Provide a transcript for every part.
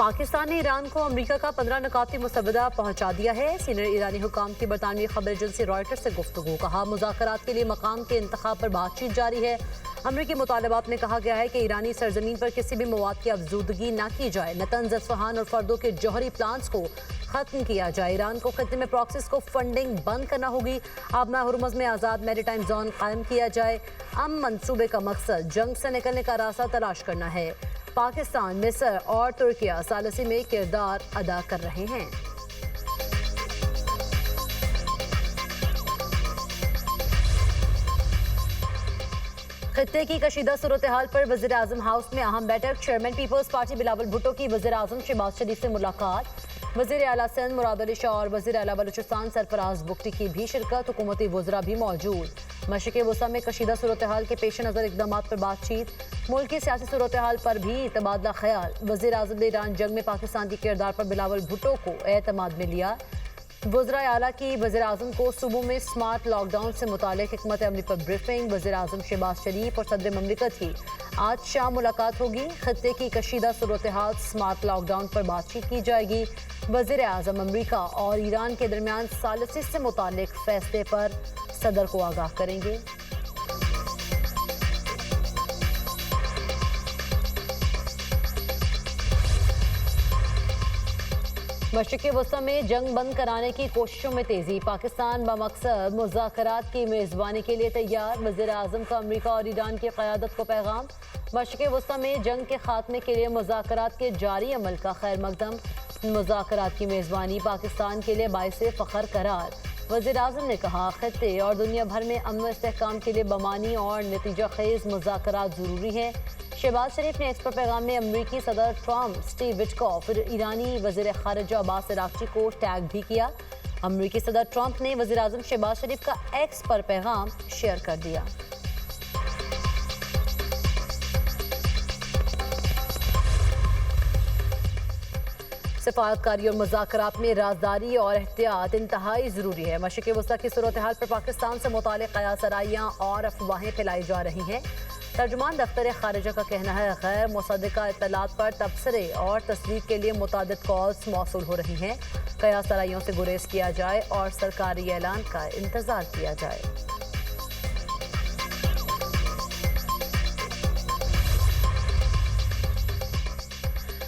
पाकिस्तान ने ईरान को अमेरिका का 15 नुकाती मुसवदा पहुंचा दिया है। सीनियर ईरानी हुकाम की बरतानवी खबर एजेंसी रॉयटर्स से गुफ्तगू। कहा मुज़ाकरात के लिए मकाम के इंतखाब पर बातचीत जारी है। अमरीकी मुतालबात में कहा गया है कि ईरानी सरजमीन पर किसी भी मवाद की अफजूदगी न की जाए। नतंज, अस्फहान और फर्दों के जौहरी प्लान्स को खत्म किया जाए। ईरान को खत्ते में प्रॉक्सीज को फंडिंग बंद करना होगी। आबना हुर्मुज़ में आज़ाद मैरीटाइम जोन कायम किया जाए। मंसूबे का मकसद जंग से निकलने का रास्ता तलाश करना है। पाकिस्तान, मिस्र और तुर्किया सालसी में किरदार अदा कर रहे हैं। खित्ते की कशीदा सूरत हाल पर वज़ीर आज़म हाउस में अहम बैठक। चेयरमैन पीपल्स पार्टी बिलावल भुट्टो की वज़ीर आज़म शहबाज शरीफ से मुलाकात। वज़ीर आला सिंध मुराद अली शाह और वज़ीर आला बलूचिस्तान सरफराज बुगटी की भी शिरकत। हुकूमती वज़रा भी मौजूद। मशरिक़ वस्ता में कशीदा सूरत हाल के पेश नज़र इक़दामात पर बातचीत। मुल्क की सियासी सूरत हाल पर भी तबादला ख्याल। वज़ीर आज़म ने ईरान जंग में पाकिस्तान के किरदार पर बिलावल भुट्टो को एतमाद में लिया। वज़रा आला की वज़ीर आज़म को सूबों में स्मार्ट लॉकडाउन से मुतालिक हिकमत अमली पर ब्रीफिंग। वज़ीर आज़म शहबाज शरीफ और सदर ममलिकत की आज शाम मुलाकात होगी। खित्ते की कशीदा सूरत हाल, स्मार्ट लॉकडाउन पर बातचीत की जाएगी। वज़ीर आज़म अमरीका और ईरान के दरमियान सालिसी से मुतालिक फैसले पर सदर को आगाह करेंगे। मशरिक़ वस्ता में जंग बंद कराने की कोशिशों में तेजी। पाकिस्तान बमकसद मुज़ाकरात की मेज़बानी के लिए तैयार। वज़ीर आज़म का अमरीका और ईरान की क़यादत को पैगाम। मशरिक़ वस्ता में जंग के खात्मे के लिए मुज़ाकरात के जारी अमल का खैर मकदम। मुज़ाकरात की मेज़बानी पाकिस्तान के लिए बाइसे फ़ख्र करार। वज़ीर आज़म ने कहा खित्ते और दुनिया भर में अमन व इस्तेहकाम के लिए बमानी और नतीजा खेज़ मुज़ाकरात ज़रूरी हैं। शहबाज शरीफ ने एक्स पर पैगाम में अमरीकी सदर ट्रम्प, स्टीव विटकॉफ और ईरानी वज़ीर ख़ारिजा अब्बास अराग़ची को टैग भी किया। अमरीकी सदर ट्रम्प ने वज़ीर आज़म शहबाज शरीफ का एक्स पर पैगाम शेयर कर दिया। सफारतकारी और मुज़ाकरात में राजदारी और एहतियात इंतहाई ज़रूरी है। मशरिक़ वस्ता की सूरत हाल पर पाकिस्तान से मुतालिक क़यासराइयाँ और अफवाहें फैलाई जा रही हैं। तर्जुमान दफ्तर ख़ारिजा का कहना है गैर मुसद्दक़ा इत्तलात पर तबसरे और तस्दीक के लिए मुतादिद कॉल्स मौसूल हो रही हैं। क़यासराइयों से गुरेज किया जाए और सरकारी ऐलान का इंतज़ार किया जाए।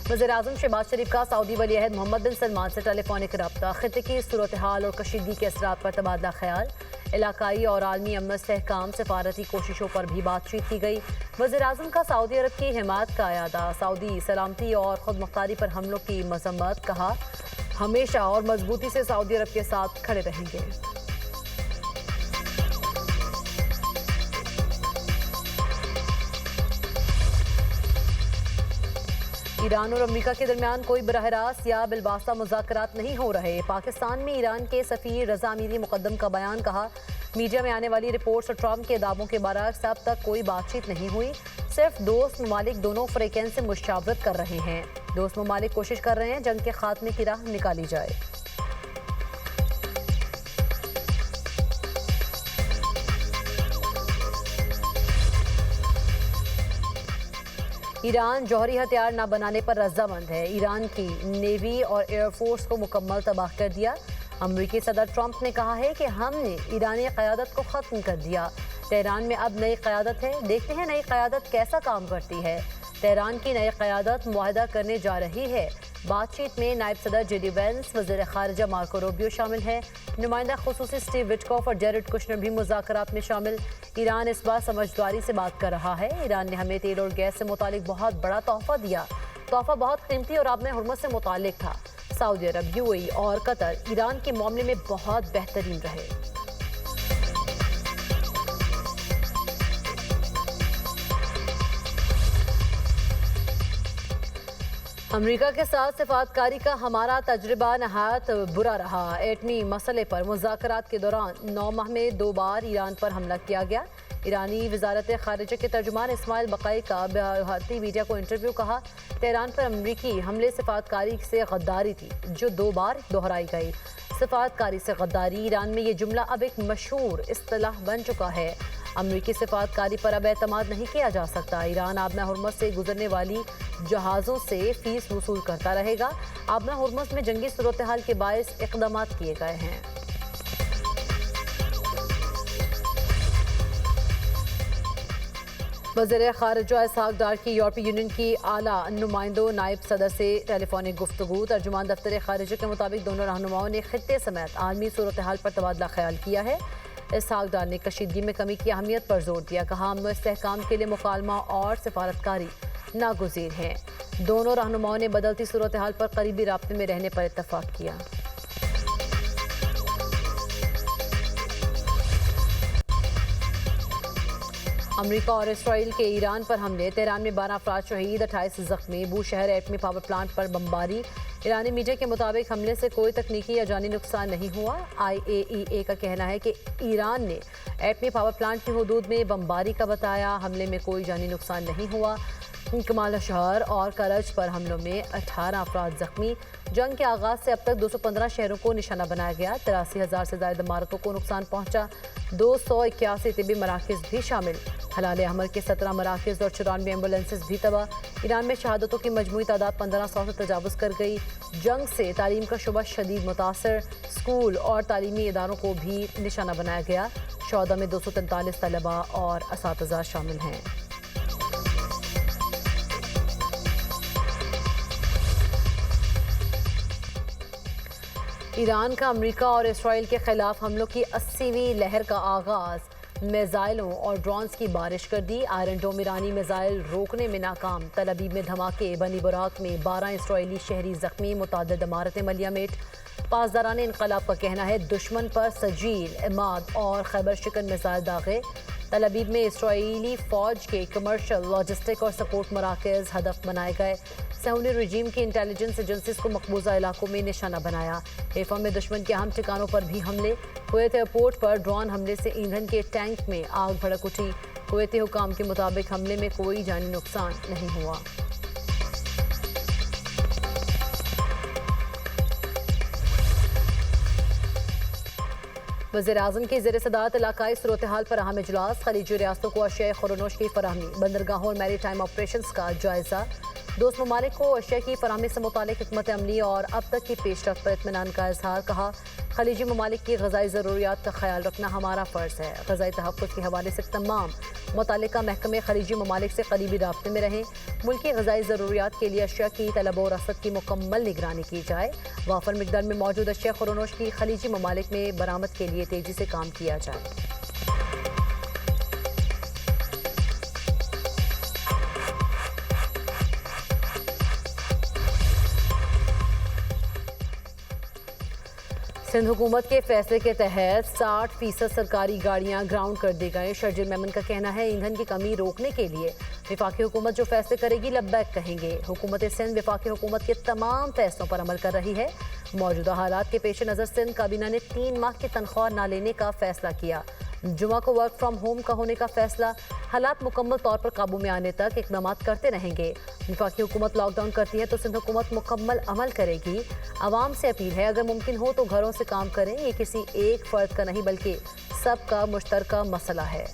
वज़ीर आज़म शहबाज शरीफ का सऊदी वली अहद मोहम्मद बिन सलमान से टेलीफोनिक रब्ता। खित्ते की सूरत हाल और कशीदगी के असरात पर तबादला ख्याल। इलाकाई और आलमी अमन इस्तेहकाम सफारती कोशिशों पर भी बातचीत की गई। वज़ीर आज़म का सऊदी अरब की हिमायत का अयादा। सऊदी सलामती और खुद मुख्तारी पर हमलों की मजम्मत। कहा हमेशा और मजबूती से सऊदी अरब के साथ खड़े रहेंगे। ईरान और अमेरिका के दरमियान कोई बराह रास्त या बिलवास्ता मुज़ाकरात नहीं हो रहे। पाकिस्तान में ईरान के सफ़ीर रज़ा अमीरी मुक़द्दम का बयान। कहा मीडिया में आने वाली रिपोर्ट्स और ट्रम्प के दावों के बरअक्स अब तक कोई बातचीत नहीं हुई। सिर्फ दोस्त ममालिक दोनों फ़रीक़ैन से मुशावरत कर रहे हैं। दोस्त ममालिक कोशिश कर रहे हैं जंग के खात्मे की राह निकाली जाए। ईरान जौहरी हथियार न बनाने पर रजामंद है। ईरान की नेवी और एयरफोर्स को मुकम्मल तबाह कर दिया। अमरीकी सदर ट्रम्प ने कहा है कि हमने ईरानी क़यादत को ख़त्म कर दिया। तेहरान में अब नई क़यादत है। देखते हैं नई क़यादत कैसा काम करती है। तेहरान की नई क़यादत मुआहदा करने जा रही है। बातचीत में नायब सदर जेडी वेंस, वज़ीर ख़ारिजा मार्को रूबियो शामिल हैं। नुमाइंदा ख़ुसूसी स्टीव विटकॉफ और जेरेड कुशनर भी मुज़ाकरात में शामिल। ईरान इस बार समझदारी से बात कर रहा है। ईरान ने हमें तेल और गैस से मुतालिक बहुत बड़ा तोहफ़ा दिया। तोहफ़ा बहुत कीमती और आबना हुर्मुज़ से मुतालिक था। सऊदी अरब, यूएई और कतर ईरान के मामले में बहुत बेहतरीन रहे। अमेरिका के साथ सफारतकारी का हमारा तजुर्बा नहायत बुरा रहा। एटमी मसले पर मुज़ाकरात के दौरान 9 माह में 2 बार ईरान पर हमला किया गया। ईरानी वजारत ख़ारिजा के तर्जुमान इस्माइल बक़ाई का भारतीय मीडिया को इंटरव्यू। कहा तेहरान पर अमरीकी हमले सफारतकारी से गद्दारी थी जो 2 बार दोहराई गई। सफारतकारी से गद्दारी ईरान में ये जुमला अब एक मशहूर इस्तिलाह बन चुका है। امریکی سفارتکاری پر اب اعتماد نہیں کیا جا سکتا۔ ایران آبنہ ہرمز سے گزرنے والی جہازوں سے فیس وصول کرتا رہے گا۔ آبنہ ہرمز میں جنگی صورتحال کے باعث اقدامات کیے گئے ہیں۔ وزیر خارجہ اسحاق ڈار کی یورپی یونین کی اعلیٰ نمائندوں نائب صدر سے ٹیلی فونک گفتگو۔ ترجمان دفتر خارجہ کے مطابق دونوں رہنماؤں نے خطے سمیت عالمی صورتحال پر تبادلہ خیال کیا ہے۔ اسحاق ڈار نے کشیدگی میں کمی کی اہمیت پر زور دیا، کہا امن و استحکام کے لیے مکالمہ اور سفارتکاری ناگزیر ہیں۔ دونوں رہنماؤں نے بدلتی صورتحال پر قریبی رابطے میں رہنے پر اتفاق کیا۔ امریکہ اور اسرائیل کے ایران پر حملے، تہران میں 12 افراد شہید، 28 زخمی۔ بو شہر ایٹمی پاور پلانٹ پر بمباری۔ ایرانی میڈیا کے مطابق حملے سے کوئی تکنیکی یا جانی نقصان نہیں ہوا۔ IAEA کا کہنا ہے کہ ایران نے ایٹمی پاور پلانٹ کی حدود میں بمباری کا بتایا۔ حملے میں کوئی جانی نقصان نہیں ہوا۔ کمال شہر اور کرج پر حملوں میں 18 افراد زخمی۔ جنگ کے آغاز سے اب تک 215 شہروں کو نشانہ بنایا گیا۔ 83,000 سے زائد عمارتوں کو نقصان پہنچا۔ 281 طبی مراکز بھی شامل۔ ہلال احمر کے 17 مراکز اور 94 ایمبولینسز بھی تباہ۔ ایران میں شہادتوں کی مجموعی تعداد 1500 سے تجاوز کر گئی۔ جنگ سے تعلیم کا شعبہ شدید متاثر، اسکول اور تعلیمی اداروں کو بھی نشانہ بنایا گیا۔ شہداء میں 243 طلباء اور اساتذہ شامل ہیں۔ ایران کا امریکہ اور اسرائیل کے خلاف حملوں کی 80ویں لہر کا آغاز، میزائلوں اور ڈرونز کی بارش کر دی۔ آئرن ڈوم ایرانی میزائل روکنے میں ناکام۔ تل ابیب میں دھماکے، بنی براق میں 12 اسرائیلی شہری زخمی، متعدد عمارتیں ملیہ میٹ۔ پاسداران انقلاب کا کہنا ہے دشمن پر سجیل، عماد اور خیبر شکن میزائل داغے۔ تل ابیب میں اسرائیلی فوج کے کمرشل، لاجسٹک اور سپورٹ مراکز ہدف بنائے گئے۔ صہیونی رجیم کی انٹیلیجنس ایجنسیز کو مقبوضہ علاقوں میں نشانہ بنایا۔ حیفا میں دشمن کے اہم ٹھکانوں پر بھی حملے۔ کویت ایئرپورٹ پر ڈرون حملے سے ایندھن کے ٹینک میں آگ بھڑک اٹھی۔ کویتی حکام کے مطابق حملے میں کوئی جانی نقصان نہیں ہوا۔ وزیر اعظم کی زیر صدارت علاقائی صورتحال پر اہم اجلاس، خلیجی ریاستوں کو اشیاء خورنوش کی فراہمی، بندرگاہوں اور میری ٹائم آپریشنز کا جائزہ۔ دوست ممالک کو اشیاء کی فراہمی سے متعلق حکمت عملی اور اب تک کی پیش رفت پر اطمینان کا اظہار، کہا خلیجی ممالک کی غذائی ضروریات کا خیال رکھنا ہمارا فرض ہے۔ غذائی تحفظ کے حوالے سے تمام متعلقہ محکمے خلیجی ممالک سے قریبی رابطے میں رہیں۔ ملکی غذائی ضروریات کے لیے اشیاء کی طلب و رسد کی مکمل نگرانی کی جائے۔ وافر مقدار میں موجود اشیاء خورنوش کی خلیجی ممالک میں برآمد کے لیے تیزی سے کام کیا جائے۔ سندھ حکومت کے فیصلے کے تحت 60% سرکاری گاڑیاں گراؤنڈ کر دی گئیں۔ شرجیل میمن کا کہنا ہے ایندھن کی کمی روکنے کے لیے وفاقی حکومت جو فیصلے کرے گی لبیک کہیں گے۔ حکومت سندھ وفاقی حکومت کے تمام فیصلوں پر عمل کر رہی ہے۔ موجودہ حالات کے پیش نظر سندھ کابینہ نے 3 ماہ کی تنخواہ نہ لینے کا فیصلہ کیا۔ جمعہ کو ورک فرام ہوم کا ہونے کا فیصلہ۔ حالات مکمل طور پر قابو میں آنے تک اقدامات کرتے رہیں گے۔ وفاقی حکومت لاک ڈاؤن کرتی ہے تو سندھ حکومت مکمل عمل کرے گی۔ عوام سے اپیل ہے اگر ممکن ہو تو گھروں سے کام کریں۔ یہ کسی ایک فرد کا نہیں بلکہ سب کا مشترکہ مسئلہ ہے۔